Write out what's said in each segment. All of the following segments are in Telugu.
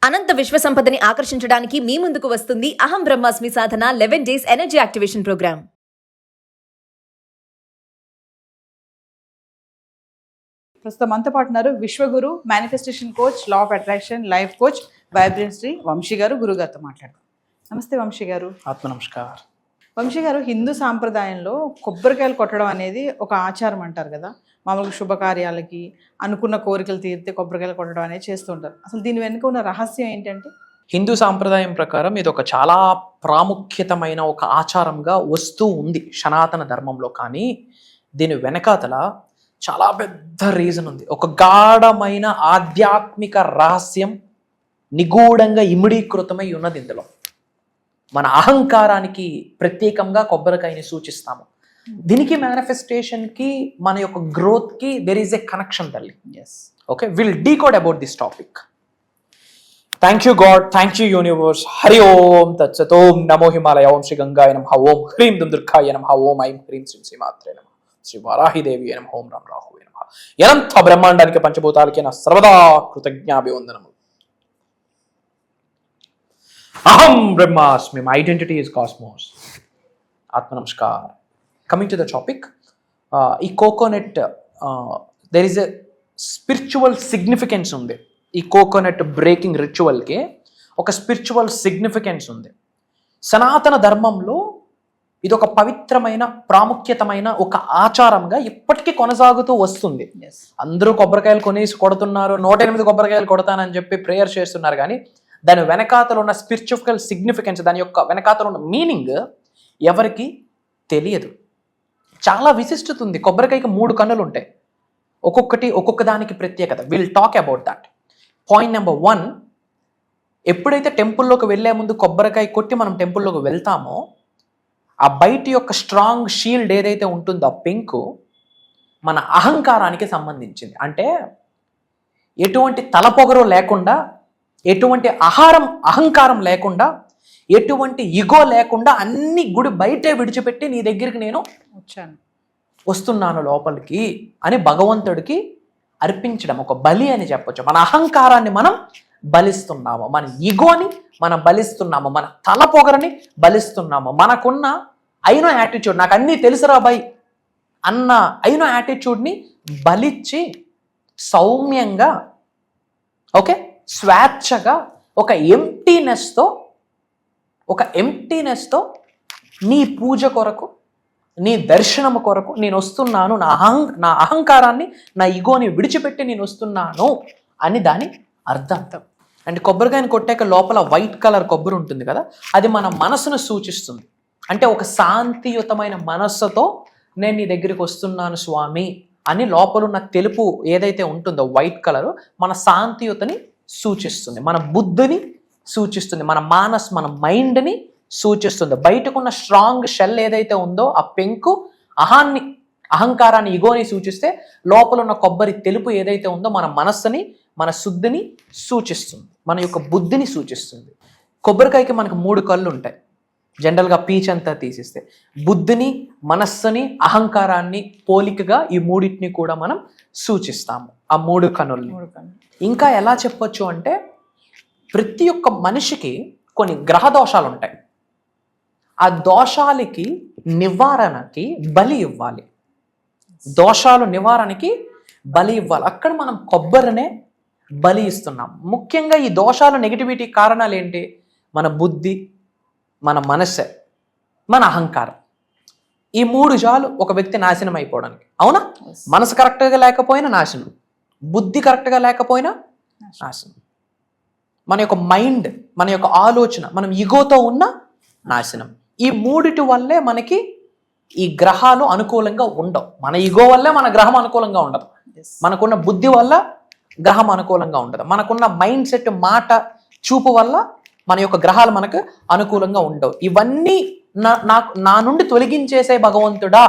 అనంత విశ్వ సంపదని ఆకర్షించడానికి మీ ముందుకు వస్తుంది Aham Brahmasmi Sadhana 11 days energy activation programme. ప్రస్తుతం మనతో పాటు ఉన్నారు విశ్వగురు, manifestation coach, law of attraction, life coach, vibrancy Vamsi garu. గురుగారితో మాట్లాడతాం. నమస్తే వంశీ గారు. ఆత్మ నమస్కారం. వంశీ గారు, హిందూ సాంప్రదాయంలో కొబ్బరికాయలు కొట్టడం అనేది ఒక ఆచారం అంటారు కదా. మామూలుగా శుభకార్యాలకి, అనుకున్న కోరికలు తీరితే కొబ్బరికాయలు కొట్టడం అనేది చేస్తూ ఉంటారు. అసలు దీని వెనుక ఉన్న రహస్యం ఏంటంటే? హిందూ సాంప్రదాయం ప్రకారం ఇది ఒక చాలా ప్రాముఖ్యతమైన ఒక ఆచారంగా వస్తూ ఉంది సనాతన ధర్మంలో. కానీ దీని వెనకాతల చాలా పెద్ద రీజన్ ఉంది. ఒక గాఢమైన ఆధ్యాత్మిక రహస్యం నిగూఢంగా ఇమిడీకృతమై ఉన్నది ఇందులో. మన అహంకారానికి ప్రత్యేకంగా కొబ్బరికాయని సూచిస్తాము. దీనికి మేనిఫెస్టేషన్కి, మన యొక్క గ్రోత్కి దెర్ ఈజ్ ఎ కనెక్షన్ తల్లి. Yes, okay, will decode about this topic. Thank you God, thank you universe. హరి ఓం తత్సత్. ఓం నమో హిమాలయ. ఓం శ్రీ గంగాయ నమః. ఓం హ్రీం దుందుర్గాయ నమః. ఓం ఐం హ్రీం శ్రీం శ్రీమాత్రే నమః. శ్రీ వారాహిదేవి నమః. ఓం రామ్ రాహువే నమః. అనంత బ్రహ్మాండానికి పంచభూతాలకి నా సర్వదా కృతజ్ఞాభివందనము. అహం బ్రహ్మాస్మి. My identity is cosmos. ఆత్మ నమస్కార్. కమింగ్ టు ద టాపిక్, ఈ coconut there is a spiritual significance ఉంది. ఈ కోకోనట్ బ్రేకింగ్ రిచువల్కి ఒక స్పిరిచువల్ సిగ్నిఫికెన్స్ ఉంది. సనాతన ధర్మంలో ఇది ఒక పవిత్రమైన, ప్రాముఖ్యతమైన ఒక ఆచారంగా ఇప్పటికీ కొనసాగుతూ వస్తుంది. అందరూ కొబ్బరికాయలు కొనేసి కొడుతున్నారు. 108 కొబ్బరికాయలు కొడతానని చెప్పి ప్రేయర్ చేస్తున్నారు. కానీ దాని వెనకాతలు ఉన్న స్పిరిచువల్ సిగ్నిఫికెన్స్, దాని యొక్క వెనకాతలు ఉన్న మీనింగ్ ఎవరికి తెలియదు. చాలా విశిష్టత ఉంది. కొబ్బరికాయకి 3 కన్నులు ఉంటాయి. ఒక్కొక్క దానికి ప్రత్యేకత. Will talk about that. Point number 1, ఎప్పుడైతే టెంపుల్లోకి వెళ్ళే ముందు కొబ్బరికాయ కొట్టి మనం టెంపుల్లోకి వెళ్తామో, ఆ బయటి యొక్క స్ట్రాంగ్ షీల్డ్ ఏదైతే ఉంటుందో, ఆ పెంకు మన అహంకారానికి సంబంధించింది. అంటే ఎటువంటి తలపొగరు లేకుండా, ఎటువంటి అహంకారం లేకుండా, ఎటువంటి ఇగో లేకుండా అన్ని గుడి బయటే విడిచిపెట్టి నీ దగ్గరికి నేను వస్తున్నాను లోపలికి అని భగవంతుడికి అర్పించడం ఒక బలి అని చెప్పొచ్చు. మన అహంకారాన్ని మనం బలిస్తున్నాము, మన ఇగోని మనం బలిస్తున్నాము, మన తల పొగరని బలిస్తున్నాము. మనకున్న అయినో యాటిట్యూడ్, నాకు అన్నీ తెలుసురా బాయ్ అన్న అయినో యాటిట్యూడ్ని బలిచ్చి సౌమ్యంగా, ఓకే, స్వేచ్ఛగా, ఒక ఎంప్టీనెస్తో నీ పూజ కొరకు, నీ దర్శనము కొరకు నేను వస్తున్నాను, నా అహంకారాన్ని, నా ఇగోని విడిచిపెట్టి నేను వస్తున్నాను అని దాని అర్థం. అంటే కొబ్బరికాయని కొట్టాక లోపల వైట్ కలర్ కొబ్బరి ఉంటుంది కదా, అది మన మనసును సూచిస్తుంది. అంటే ఒక శాంతియుతమైన మనస్సుతో నేను నీ దగ్గరికి వస్తున్నాను స్వామి అని లోపలున్న తెలుపు ఏదైతే ఉంటుందో వైట్ కలరు మన శాంతియుతని సూచిస్తుంది, మన బుద్ధిని సూచిస్తుంది, మన మన మైండ్ని సూచిస్తుంది. బయటకున్న స్ట్రాంగ్ షెల్ ఏదైతే ఉందో ఆ పెంకు అహంకారాన్ని, ఇగోని సూచిస్తే, లోపల ఉన్న కొబ్బరి తెలుపు ఏదైతే ఉందో మన మనస్సుని, మన శుద్ధిని సూచిస్తుంది, మన యొక్క బుద్ధిని సూచిస్తుంది. కొబ్బరికాయకి మనకు 3 కళ్ళు ఉంటాయి. జనరల్గా పీచ్ అంతా తీసిస్తే బుద్ధిని, మనస్సుని, అహంకారాన్ని పోలికగా ఈ 3టిని కూడా మనం సూచిస్తాము, ఆ 3 కన్నుల్ని. ఇంకా ఎలా చెప్పొచ్చు అంటే, ప్రతి ఒక్క మనిషికి కొన్ని గ్రహ దోషాలు ఉంటాయి. ఆ దోషాలకి నివారణకి బలి ఇవ్వాలి. దోషాలు నివారణకి బలి ఇవ్వాలి. అక్కడ మనం కొబ్బరినే బలి ఇస్తున్నాం. ముఖ్యంగా ఈ దోషాలు, నెగిటివిటీ కారణాలు ఏంటి? మన బుద్ధి, మన మనస్సే, మన అహంకారం. ఈ 3 చాలు ఒక వ్యక్తి నాశనం అయిపోవడానికి. అవునా? మనసు కరెక్ట్గా లేకపోయినా నాశనం, బుద్ధి కరెక్ట్గా లేకపోయినా నాశనం, మన యొక్క మైండ్, మన యొక్క ఆలోచన, మనం ఇగోతో ఉన్న నాశనం. ఈ 3 వల్లే మనకి ఈ గ్రహాలు అనుకూలంగా ఉండవు. మన ఇగో వల్లే మన గ్రహం అనుకూలంగా ఉండదు, మనకున్న బుద్ధి వల్ల గ్రహం అనుకూలంగా ఉండదు, మనకున్న మైండ్ సెట్, మాట, చూపు వల్ల మన యొక్క గ్రహాలు మనకు అనుకూలంగా ఉండవు. ఇవన్నీ నా నుండి తొలగించేసే భగవంతుడా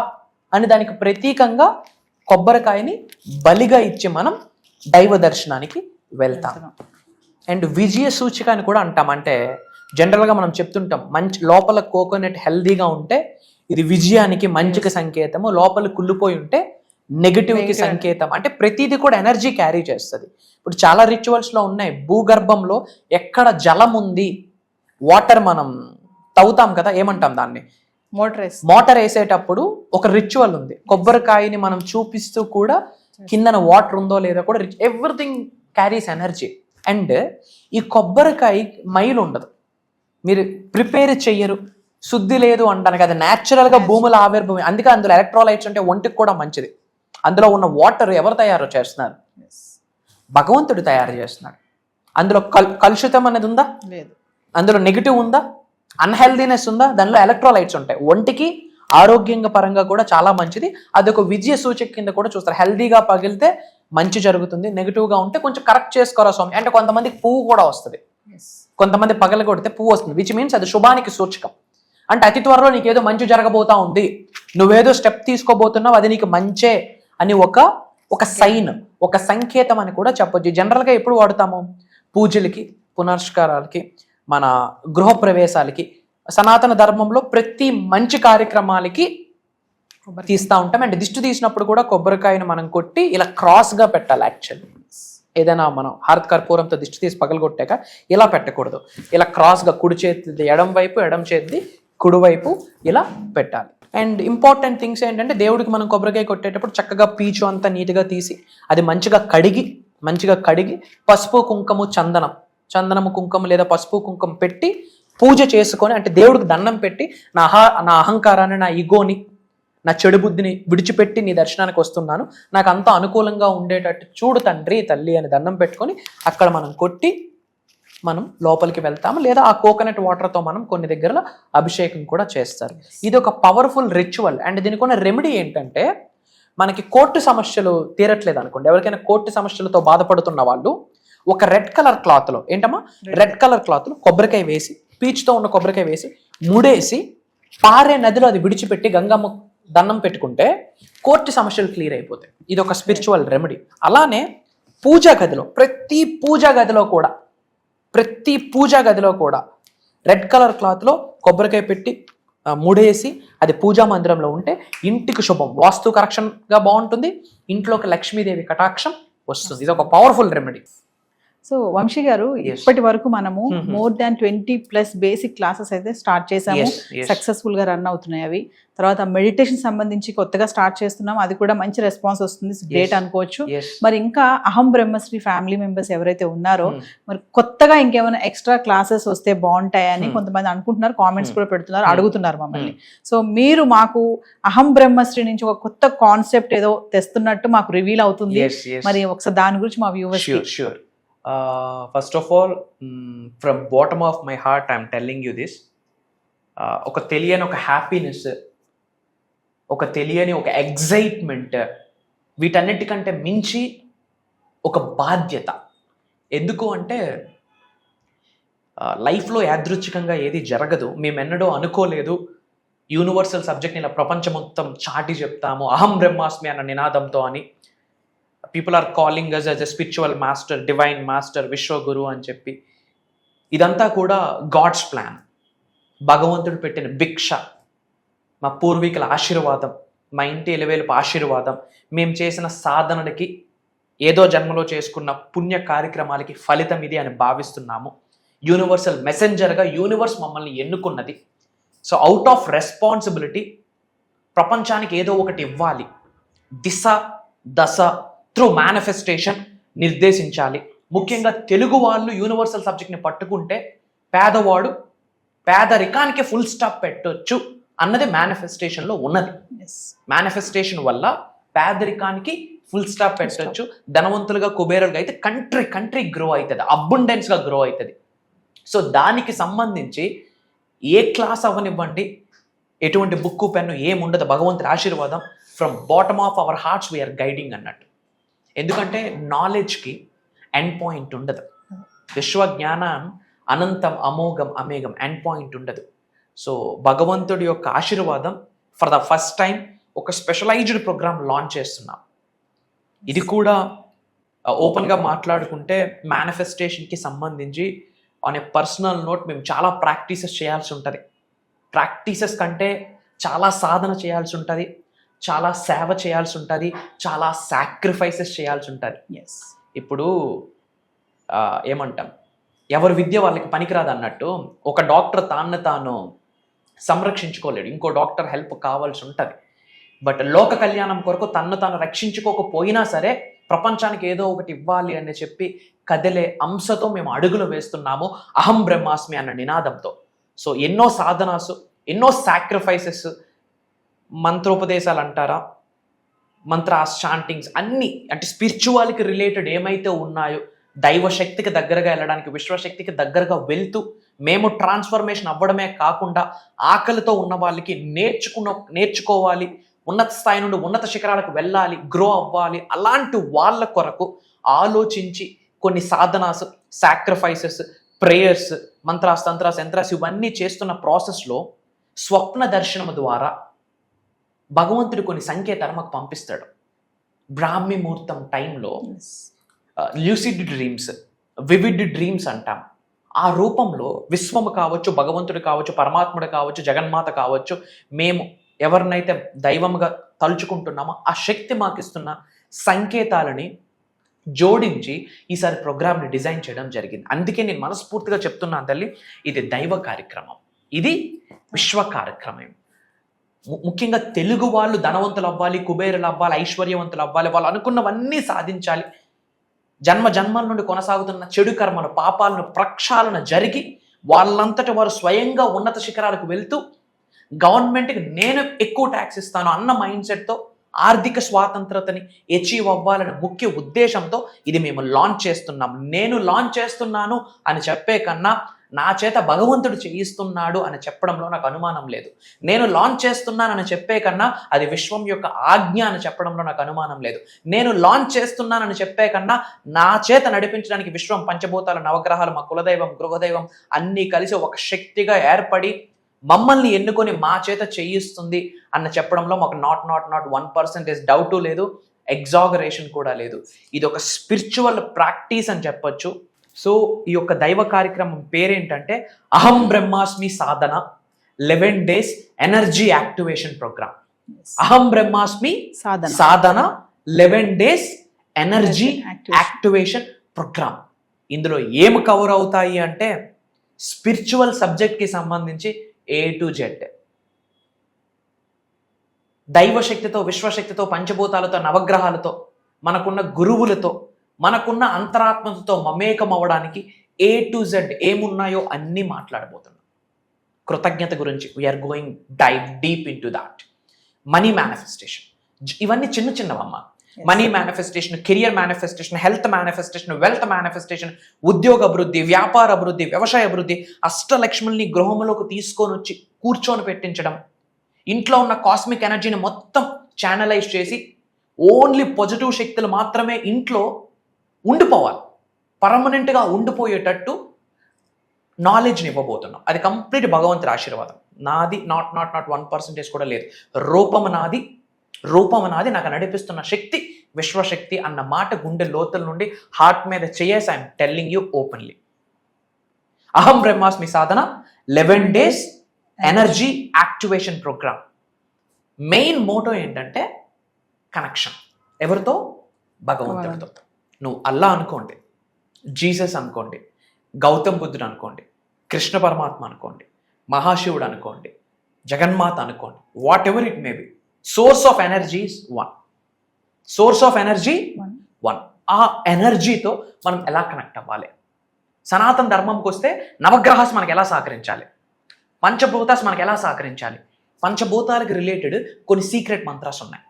అని దానికి ప్రతీకంగా కొబ్బరికాయని బలిగా ఇచ్చి మనం దైవ దర్శనానికి వెళ్తాం. అండ్ విజయ సూచిక అని కూడా అంటాం. అంటే జనరల్గా మనం చెప్తుంటాం, మంచి లోపల కోకోనట్ హెల్దీగా ఉంటే ఇది విజయానికి, మంచికి సంకేతము. లోపల కుళ్ళిపోయి ఉంటే నెగిటివ్కి సంకేతం. అంటే ప్రతిదీ కూడా ఎనర్జీ క్యారీ చేస్తుంది. ఇప్పుడు చాలా రిచువల్స్లో ఉన్నాయి, భూగర్భంలో ఎక్కడ జలం ఉంది, వాటర్ మనం తవ్వుతాం కదా, ఏమంటాం దాన్ని, మోటార్ వేసేటప్పుడు ఒక రిచువల్ ఉంది. కొబ్బరికాయని మనం చూపిస్తూ కూడా కిందన వాటర్ ఉందో లేదో కూడా ఎవ్రీథింగ్ క్యారీస్ ఎనర్జీ. అండ్ ఈ కొబ్బరికాయ మైలు ఉండదు, మీరు ప్రిపేర్ చెయ్యరు, శుద్ధి లేదు అంటాను కదా, న్యాచురల్గా భూముల ఆవిర్భూమి. అందుకే అందులో ఎలక్ట్రోలైట్స్ అంటే ఒంటికి కూడా మంచిది. అందులో ఉన్న వాటర్ ఎవరు తయారు చేస్తున్నారు? భగవంతుడు తయారు చేస్తున్నాడు. అందులో కలుషితం అనేది ఉందా? లేదు. అందులో నెగిటివ్ ఉందా? అన్హెల్దీనెస్ ఉందా? దానిలో ఎలక్ట్రోలైట్స్ ఉంటాయి. ఒంటికి ఆరోగ్యంగా పరంగా కూడా చాలా మంచిది. అదొక విజయ సూచిక కింద కూడా చూస్తారు. హెల్దీగా పగిలితే మంచి జరుగుతుంది, నెగిటివ్గా ఉంటే కొంచెం కరెక్ట్ చేసుకోరా స్వామి అంటే కొంతమందికి పువ్వు కూడా వస్తుంది, కొంతమంది పగల కొడితే పువ్వు వస్తుంది, విచ్ మీన్స్ అది శుభానికి సూచకం. అంటే అతి త్వరలో నీకేదో మంచి జరగబోతా ఉంది, నువ్వేదో స్టెప్ తీసుకోబోతున్నావు, అది నీకు మంచే అని ఒక సైన్, ఒక సంకేతం అని కూడా చెప్పొచ్చు. జనరల్గా ఎప్పుడు వాడుతాము? పూజలకి, పునస్కారాలకి, మన గృహప్రవేశాలకి, సనాతన ధర్మంలో ప్రతి మంచి కార్యక్రమాలకి తీస్తూ ఉంటాం. అండ్ దిష్టి తీసినప్పుడు కూడా కొబ్బరికాయను మనం కొట్టి ఇలా క్రాస్గా పెట్టాలి. యాక్చువల్లీ ఏదైనా మనం హారత్ కర్పూరంతో దిష్టి తీసి పగలగొట్టాక ఇలా పెట్టకూడదు, ఇలా క్రాస్గా కుడి చేతిది ఎడం వైపు, ఎడం చేతిది కుడివైపు ఇలా పెట్టాలి. అండ్ ఇంపార్టెంట్ థింగ్స్ ఏంటంటే దేవుడికి మనం కొబ్బరికాయ కొట్టేటప్పుడు చక్కగా పీచు అంతా నీట్గా తీసి అది మంచిగా కడిగి పసుపు కుంకుమ చందనము కుంకుమ లేదా పసుపు కుంకుమ పెట్టి పూజ చేసుకొని, అంటే దేవుడికి దండం పెట్టి నా అహంకారాన్ని, నా ఈగోని, నా చెడు బుద్ధిని విడిచిపెట్టి నీ దర్శనానికి వస్తున్నాను, నాకు అంతా అనుకూలంగా ఉండేటట్టు చూడు తండ్రి తల్లి అని దండం పెట్టుకొని అక్కడ మనం కొట్టి మనం లోపలికి వెళ్తాము. లేదా ఆ కోకోనట్ వాటర్తో మనం కొన్ని దగ్గరలో అభిషేకం కూడా చేస్తారు. ఇది ఒక పవర్ఫుల్ రిచువల్. అండ్ దీనికి ఉన్న రెమెడీ ఏంటంటే, మనకి కోర్టు సమస్యలు తీరట్లేదు అనుకోండి, ఎవరికైనా కోర్టు సమస్యలతో బాధపడుతున్న వాళ్ళు ఒక రెడ్ కలర్ క్లాత్లో, ఏంటమ్మా, రెడ్ కలర్ క్లాత్లో కొబ్బరికాయ వేసి, పీచుతో ఉన్న కొబ్బరికాయ వేసి ముడేసి పారే నదిలో అది విడిచిపెట్టి గంగమ్మ దండం పెట్టుకుంటే కోర్టు సమస్యలు క్లియర్ అయిపోతాయి. ఇది ఒక స్పిరిచువల్ రెమెడీ. అలానే పూజా గదిలో, ప్రతి పూజా గదిలో కూడా రెడ్ కలర్ క్లాత్లో కొబ్బరికాయ పెట్టి ముడేసి అది పూజా మందిరంలో ఉంటే ఇంటికి శుభం, వాస్తు కరెక్షన్గా బాగుంటుంది, ఇంట్లోకి లక్ష్మీదేవి కటాక్షం వస్తుంది. ఇది ఒక పవర్ఫుల్ రెమెడీ. సో వంశీ గారు, ఇప్పటి వరకు మనము మోర్ దాన్ 20+ బేసిక్ క్లాసెస్ అయితే స్టార్ట్ చేసాము, సక్సెస్ఫుల్ గా రన్ అవుతున్నాయి అవి. తర్వాత మెడిటేషన్ సంబంధించి కొత్తగా స్టార్ట్ చేస్తున్నాం, అది కూడా మంచి రెస్పాన్స్ వస్తుంది, గ్రేట్ అనుకోవచ్చు. మరి ఇంకా అహం బ్రహ్మశ్రీ ఫ్యామిలీ మెంబర్స్ ఎవరైతే ఉన్నారో, మరి కొత్తగా ఇంకేమైనా ఎక్స్ట్రా క్లాసెస్ వస్తే బాగుంటాయని కొంతమంది అనుకుంటున్నారు, కామెంట్స్ కూడా పెడుతున్నారు, అడుగుతున్నారు మమ్మల్ని. సో మీరు మాకు అహం బ్రహ్మశ్రీ నుంచి ఒక కొత్త కాన్సెప్ట్ ఏదో తెస్తున్నట్టు మాకు రివీల్ అవుతుంది, మరి ఒకసారి దాని గురించి మా viewers. First of all, from bottom of my heart I'm telling you this. ఒక తెలియని ఒక హ్యాపీనెస్, ఒక తెలియని ఒక ఎగ్జైట్మెంట్, వీటన్నిటికంటే మించి ఒక బాధ్యత. ఎందుకు అంటే లైఫ్లో యాదృచ్ఛికంగా ఏది జరగదు, మేమెన్నడూ అనుకోలేదు యూనివర్సల్ సబ్జెక్ట్ని ఇలా ప్రపంచం మొత్తం చాటి చెప్తాము అహం బ్రహ్మాస్మి అన్న నినాదంతో అని. People are calling us as a spiritual master, divine master, విశ్వగురు అని చెప్పి. ఇదంతా కూడా గాడ్స్ ప్లాన్, భగవంతుడు పెట్టిన భిక్ష, మా పూర్వీకుల ఆశీర్వాదం, మా ఇంటి ఎలివేలుపు ఆశీర్వాదం, మేము చేసిన సాధనలకి, ఏదో జన్మలో చేసుకున్న పుణ్య కార్యక్రమాలకి ఫలితం ఇది అని భావిస్తున్నాము. యూనివర్సల్ మెసెంజర్గా యూనివర్స్ మమ్మల్ని ఎన్నుకున్నది. సో అవుట్ ఆఫ్ రెస్పాన్సిబిలిటీ ప్రపంచానికి ఏదో ఒకటి ఇవ్వాలి, దశ త్రూ మేనిఫెస్టేషన్ నిర్దేశించాలి. ముఖ్యంగా తెలుగు వాళ్ళు యూనివర్సల్ సబ్జెక్ట్ని పట్టుకుంటే పేదవాడు పేదరికానికి ఫుల్ స్టాప్ పెట్టొచ్చు అన్నది మేనిఫెస్టేషన్లో ఉన్నది. మేనిఫెస్టేషన్ వల్ల పేదరికానికి ఫుల్ స్టాప్ పెట్టొచ్చు, ధనవంతులుగా కుబేరులుగా అయితే కంట్రీ గ్రో అవుతుంది, అబండెన్స్గా గ్రో అవుతుంది. సో దానికి సంబంధించి ఏ క్లాస్ అవ్వనివ్వండి, ఎటువంటి బుక్కు పెన్ను ఏముండదు, భగవంతుడి ఆశీర్వాదం from bottom of our hearts we are guiding అన్నట్టు. ఎందుకంటే నాలెడ్జ్కి ఎండ్ పాయింట్ ఉండదు, విశ్వజ్ఞానం అనంతం అమోఘం అమేఘం, ఎండ్ పాయింట్ ఉండదు. సో భగవంతుడి యొక్క ఆశీర్వాదం ఫర్ ద ఫస్ట్ టైం ఒక స్పెషలైజ్డ్ ప్రోగ్రామ్ లాంచ్ చేస్తున్నాం. ఇది కూడా ఓపెన్గా మాట్లాడుకుంటే మేనిఫెస్టేషన్కి సంబంధించి ఆన్ ఏ పర్సనల్ నోట్ మేము చాలా ప్రాక్టీసెస్ చేయాల్సి ఉంటుంది. ప్రాక్టీసెస్ కంటే చాలా సాధన చేయాల్సి ఉంటుంది. చాలా సేవ చేయాల్సి ఉంటుంది, చాలా సాక్రిఫైసెస్ చేయాల్సి ఉంటుంది. ఎస్. ఇప్పుడు ఏమంటాం, ఎవరి విద్య వాళ్ళకి పనికిరాదు అన్నట్టు ఒక డాక్టర్ తాను సంరక్షించుకోలేడు, ఇంకో డాక్టర్ హెల్ప్ కావాల్సి ఉంటుంది. బట్ లోక కళ్యాణం కొరకు తాను రక్షించుకోకపోయినా సరే ప్రపంచానికి ఏదో ఒకటి ఇవ్వాలి అని చెప్పి కదిలే అంశతో మేము అడుగులు వేస్తున్నాము అహం బ్రహ్మాస్మి అన్న నినాదంతో. సో ఎన్నో సాధనాసు, ఎన్నో సాక్రిఫైసెస్, మంత్రోపదేశాలు అంటారా, మంత్రాస్, చాంటింగ్స్ అన్నీ, అంటే స్పిరిచువాలిటీ రిలేటెడ్ ఏమైతే ఉన్నాయో దైవశక్తికి దగ్గరగా వెళ్ళడానికి, విశ్వశక్తికి దగ్గరగా వెళ్తూ మేము ట్రాన్స్ఫర్మేషన్ అవ్వడమే కాకుండా ఆకలితో ఉన్న వాళ్ళకి నేర్చుకోవాలి, ఉన్నత స్థాయి నుండి ఉన్నత శిఖరాలకు వెళ్ళాలి, గ్రో అవ్వాలి, అలాంటి వాళ్ళ కొరకు ఆలోచించి కొన్ని Sadhana's, sacrifices, prayers, mantras, తంత్రాస్, yantras ఇవన్నీ చేస్తున్న ప్రాసెస్లో స్వప్న దర్శనం ద్వారా భగవంతుడు కొన్ని సంకేతాలు మాకు పంపిస్తాడు. బ్రాహ్మీ ముహూర్తం టైంలో ల్యూసిడ్ డ్రీమ్స్, వివిడ్ డ్రీమ్స్ అంటాం. ఆ రూపంలో విశ్వము కావచ్చు, భగవంతుడు కావచ్చు, పరమాత్ముడు కావచ్చు, జగన్మాత కావచ్చు, మేము ఎవరినైతే దైవంగా తలుచుకుంటున్నామో ఆ శక్తి మాకు ఇస్తున్న సంకేతాలని జోడించి ఈసారి ప్రోగ్రామ్ని డిజైన్ చేయడం జరిగింది. అందుకే నేను మనస్ఫూర్తిగా చెప్తున్నాను తల్లి, ఇది దైవ కార్యక్రమం, ఇది విశ్వ కార్యక్రమం. ముఖ్యంగా తెలుగు వాళ్ళు ధనవంతులు అవ్వాలి, కుబేరులు అవ్వాలి, ఐశ్వర్యవంతులు అవ్వాలి, వాళ్ళు అనుకున్నవన్నీ సాధించాలి, జన్మల నుండి కొనసాగుతున్న చెడు కర్మలు, పాపాలను ప్రక్షాళన జరిగి వాళ్ళంతటి వారు స్వయంగా ఉన్నత శిఖరాలకు వెళ్తూ గవర్నమెంట్కి నేను ఎక్కువ ట్యాక్స్ ఇస్తాను అన్న మైండ్ సెట్తో ఆర్థిక స్వాతంత్రతని అచీవ్ అవ్వాలనే ముఖ్య ఉద్దేశంతో ఇది మేము లాంచ్ చేస్తున్నాం. నేను లాంచ్ చేస్తున్నాను అని చెప్పే కన్నా నా చేత భగవంతుడు చేయిస్తున్నాడు అని చెప్పడంలో నాకు అనుమానం లేదు. నేను లాంచ్ చేస్తున్నానని చెప్పే కన్నా అది విశ్వం యొక్క ఆజ్ఞ అని చెప్పడంలో నాకు అనుమానం లేదు. నేను లాంచ్ చేస్తున్నానని చెప్పే కన్నా నా చేత నడిపించడానికి విశ్వం, పంచభూతాలు, నవగ్రహాలు, మా కులదైవం, గృహదైవం అన్నీ కలిసి ఒక శక్తిగా ఏర్పడి మమ్మల్ని ఎన్నుకొని మా చేత చేయిస్తుంది అన్న చెప్పడంలో మాకు నాట్ 1% డౌటు లేదు, ఎగ్జాగరేషన్ కూడా లేదు. ఇది ఒక స్పిరిచువల్ ప్రాక్టీస్ అని చెప్పొచ్చు. సో ఈ యొక్క దైవ కార్యక్రమం పేరేంటంటే అహం Brahmasmi Sadhana 11 days energy activation programme. అహం Brahmasmi Sadhana 11 days energy activation programme. ఇందులో ఏం కవర్ అవుతాయి అంటే స్పిరిచువల్ సబ్జెక్ట్కి సంబంధించి A to Z, దైవశక్తితో, విశ్వశక్తితో, పంచభూతాలతో, నవగ్రహాలతో, మనకున్న గురువులతో, మనకున్న అంతరాత్మతో మమేకం అవ్వడానికి A to Z ఏమున్నాయో అన్నీ మాట్లాడబోతున్నాం. కృతజ్ఞత గురించి we're going dive deep into that. Money manifestation, ఇవన్నీ చిన్నవమ్మ. Money manifestation, career manifestation, health manifestation, wealth manifestation, ఉద్యోగ అభివృద్ధి, వ్యాపార అభివృద్ధి, వ్యవసాయ అభివృద్ధి, అష్టలక్ష్ముల్ని గృహంలోకి తీసుకొని వచ్చి కూర్చొని పెట్టించడం, ఇంట్లో ఉన్న కాస్మిక్ ఎనర్జీని మొత్తం ఛానలైజ్ చేసి ఓన్లీ పాజిటివ్ శక్తులు మాత్రమే ఇంట్లో ఉండిపోవాలి, పర్మనెంట్గా ఉండిపోయేటట్టు నాలెడ్జ్ని ఇవ్వబోతున్నాం. అది కంప్లీట్ భగవంతుడి ఆశీర్వాదం. నాది నాట్ 1% కూడా లేదు. రూపం నాది, నాకు నడిపిస్తున్న శక్తి విశ్వశక్తి అన్న మాట గుండె లోతుల నుండి హార్ట్ మీద చేయేసి I'm telling you openly. Aham Brahmasmi Sadhana 11 days energy activation programme. Main motto ఏంటంటే కనెక్షన్. ఎవరితో? భగవంతుడితో. నువ్వు అల్లా అనుకోండి, జీసస్ అనుకోండి, గౌతమ్ బుద్ధుడు అనుకోండి, కృష్ణ పరమాత్మ అనుకోండి, మహాశివుడు అనుకోండి, జగన్మాత అనుకోండి, what ever it may be, source of energy is one. Source of energy one. ఆ ఎనర్జీతో మనం ఎలా కనెక్ట్ అవ్వాలి? సనాతన ధర్మంకి వస్తే నవగ్రహాస్ మనకు ఎలా సహకరించాలి, పంచభూతాస్ మనకు ఎలా సహకరించాలి, పంచభూతాలకు రిలేటెడ్ కొన్ని సీక్రెట్ మంత్రాస్ ఉన్నాయి,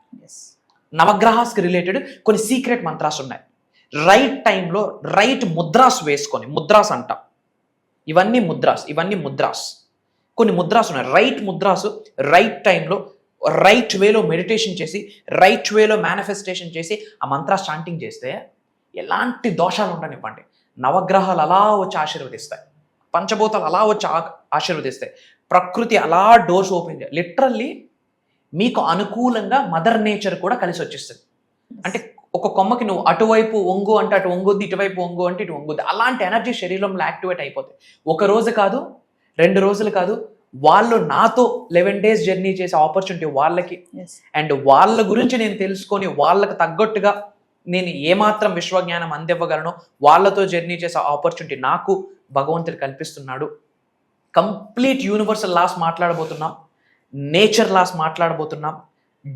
నవగ్రహాస్కి రిలేటెడ్ కొన్ని సీక్రెట్ మంత్రాస్ ఉన్నాయి. రైట్ టైంలో రైట్ ముద్రాస్ వేసుకొని, ముద్రాస్ అంటాం, ఇవన్నీ ముద్రాస్, కొన్ని ముద్రాస్ ఉన్నాయి. రైట్ ముద్రాస్ రైట్ టైంలో రైట్ వేలో మెడిటేషన్ చేసి, రైట్ వేలో మేనిఫెస్టేషన్ చేసి ఆ మంత్ర చాంటింగ్ చేస్తే ఎలాంటి దోషాలు ఉండనివ్వండి. నవగ్రహాలు అలా వచ్చి ఆశీర్వదిస్తాయి, పంచభూతాలు అలా వచ్చి ఆశీర్వదిస్తాయి, ప్రకృతి అలా డోర్స్ ఓపెన్ చేయాలి. లిటరల్లీ మీకు అనుకూలంగా మదర్ నేచర్ కూడా కలిసి వచ్చేస్తుంది. అంటే ఒక కొమ్మకి నువ్వు అటువైపు ఒంగు అంటే అటు ఒంగుద్ది, ఇటువైపు ఒంగు అంటే ఇటు ఒంగుద్ది. అలాంటి ఎనర్జీ శరీరంలో యాక్టివేట్ అయిపోతాయి. ఒక రోజు కాదు, 2 రోజులు కాదు, వాళ్ళు నాతో 11 days జర్నీ చేసే ఆపర్చునిటీ వాళ్ళకి, ఎస్ అండ్ వాళ్ళ గురించి నేను తెలుసుకొని వాళ్ళకి తగ్గట్టుగా నేను ఏమాత్రం విశ్వజ్ఞానం అందివ్వగలను, వాళ్ళతో జర్నీ చేసే ఆపర్చునిటీ నాకు భగవంతుడు కల్పిస్తున్నాడు. కంప్లీట్ యూనివర్సల్ లాస్ మాట్లాడబోతున్నాం, నేచర్ లాస్ మాట్లాడబోతున్నాం,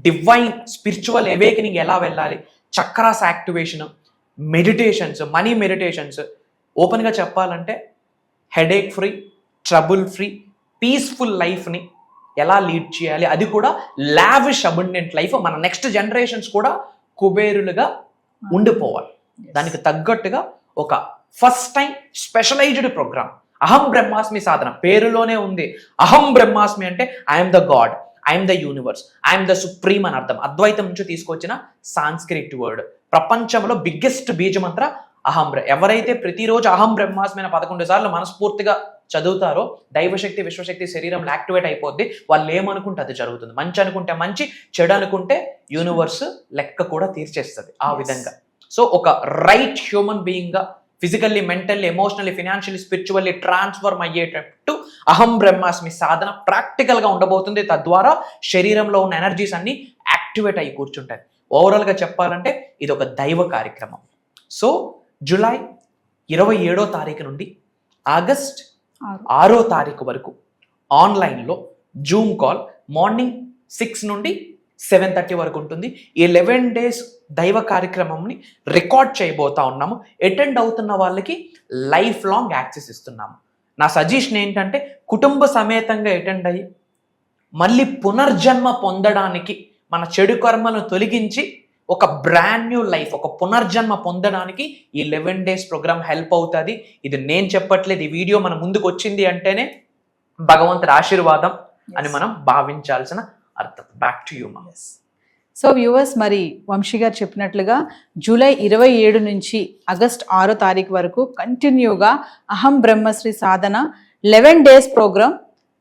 డివైన్ స్పిరిచువల్ అవేకనింగ్ ఎలా వెళ్ళాలి, chakras activation, meditations, money meditations. ఓపెన్గా చెప్పాలంటే headache free, trouble free, peaceful లైఫ్ని ఎలా లీడ్ చేయాలి, అది కూడా లావిష్ అబండెంట్ లైఫ్, మన నెక్స్ట్ జనరేషన్స్ కూడా కుబేరులుగా ఉండిపోవాలి. దానికి తగ్గట్టుగా ఒక ఫస్ట్ టైం స్పెషలైజ్డ్ ప్రోగ్రామ్ అహం బ్రహ్మాస్మి సాధన. పేరులోనే ఉంది అహం బ్రహ్మాస్మి అంటే I'm the God, I'm the universe, I'm the supreme అని అర్థం. అద్వైతం నుంచి తీసుకొచ్చిన సాంస్క్రిట్ వర్డ్. ప్రపంచంలో బిగ్గెస్ట్ బీజమంత్ర అహం. ఎవరైతే ప్రతిరోజు అహం బ్రహ్మాస్మి 11 సార్లు మనస్ఫూర్తిగా చదువుతారో దైవశక్తి విశ్వశక్తి శరీరంలో యాక్టివేట్ అయిపోద్ది. వాళ్ళు ఏమనుకుంటే అది జరుగుతుంది. మంచి అనుకుంటే మంచి, చెడు అనుకుంటే యూనివర్స్ లెక్క కూడా తీర్చేస్తుంది ఆ విధంగా. సో ఒక రైట్ హ్యూమన్ బీయింగ్గా physically, mentally, emotionally, financially, spiritually transform అయ్యేటట్టు అహం బ్రహ్మాస్మి సాధన ప్రాక్టికల్గా ఉండబోతుంది. తద్వారా శరీరంలో ఉన్న ఎనర్జీస్ అన్ని యాక్టివేట్ అయ్యి కూర్చుంటాయి. ఓవరాల్గా చెప్పాలంటే ఇది ఒక దైవ కార్యక్రమం. సో జూలై 27వ తారీఖు నుండి ఆగస్ట్ 6వ తారీఖు వరకు ఆన్లైన్లో జూమ్ కాల్ మార్నింగ్ 6 నుండి 7:30 వరకు ఉంటుంది. ఈ 11 days దైవ కార్యక్రమంని రికార్డ్ చేయబోతా ఉన్నాము. అటెండ్ అవుతున్న వాళ్ళకి లైఫ్ లాంగ్ యాక్సెస్ ఇస్తున్నాము. నా సజెషన్ ఏంటంటే కుటుంబ సమేతంగా అటెండ్ అయ్యి మళ్ళీ పునర్జన్మ పొందడానికి, మన చెడు కర్మలను తొలగించి ఒక బ్రాండ్ న్యూ లైఫ్, ఒక పునర్జన్మ పొందడానికి ఈ 11 days ప్రోగ్రామ్ హెల్ప్ అవుతుంది. ఇది నేను చెప్పట్లేదు, ఈ వీడియో మన ముందుకు వచ్చింది అంటేనే భగవంతుడి ఆశీర్వాదం అని మనం భావించాల్సిన అర్థం. బ్యాక్ టు యూ మా. సో వ్యూవర్స్, మరి వంశీ గారు చెప్పినట్లుగా జూలై 27 నుంచి ఆగస్ట్ 6వ తారీఖు వరకు కంటిన్యూగా అహం బ్రహ్మశ్రీ సాధన 11 days program,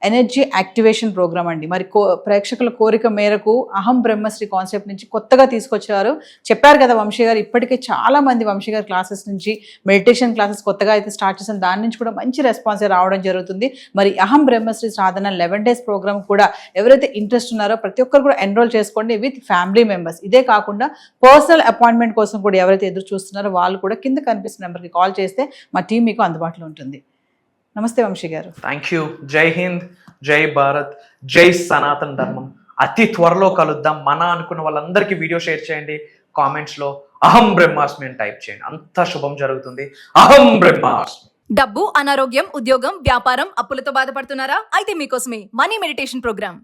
energy activation program అండి. మరి ప్రేక్షకుల కోరిక మేరకు అహం బ్రహ్మశ్రీ కాన్సెప్ట్ నుంచి కొత్తగా తీసుకొచ్చారు. చెప్పారు కదా వంశీ గారు, ఇప్పటికే చాలా మంది వంశీ గారి క్లాసెస్ నుంచి మెడిటేషన్ క్లాసెస్ కొత్తగా అయితే స్టార్ట్ చేసిన దాని నుంచి కూడా మంచి రెస్పాన్స్ రావడం జరుగుతుంది. మరి అహం బ్రహ్మశ్రీ సాధన 11 days ప్రోగ్రామ్ కూడా ఎవరైతే ఇంట్రెస్ట్ ఉన్నారో ప్రతి ఒక్కరు కూడా ఎన్రోల్ చేసుకోండి విత్ ఫ్యామిలీ మెంబర్స్. ఇదే కాకుండా పర్సనల్ అపాయింట్మెంట్ కోసం కూడా ఎవరైతే ఎదురు చూస్తున్నారో వాళ్ళు కూడా కింద కనిపిస్తున్న నెంబర్కి కాల్ చేస్తే మా టీం మీకు అందుబాటులో ఉంటుంది. నమస్తే వంశీ గారు. Thank you. జై హింద్, జై భారత్, జై సనాతన ధర్మం. అతి త్వరలో కలుద్దాం. మన అనుకున్న వాళ్ళందరికీ వీడియో షేర్ చేయండి. కామెంట్స్లో అహం బ్రహ్మాస్మి అని టైప్ చేయండి. అంతా శుభం జరుగుతుంది. అహం బ్రహ్మాస్మి. డబ్బు, అనారోగ్యం, ఉద్యోగం, వ్యాపారం, అప్పులతో బాధపడుతున్నారా? అయితే మీకోసమే మనీ మెడిటేషన్ ప్రోగ్రామ్.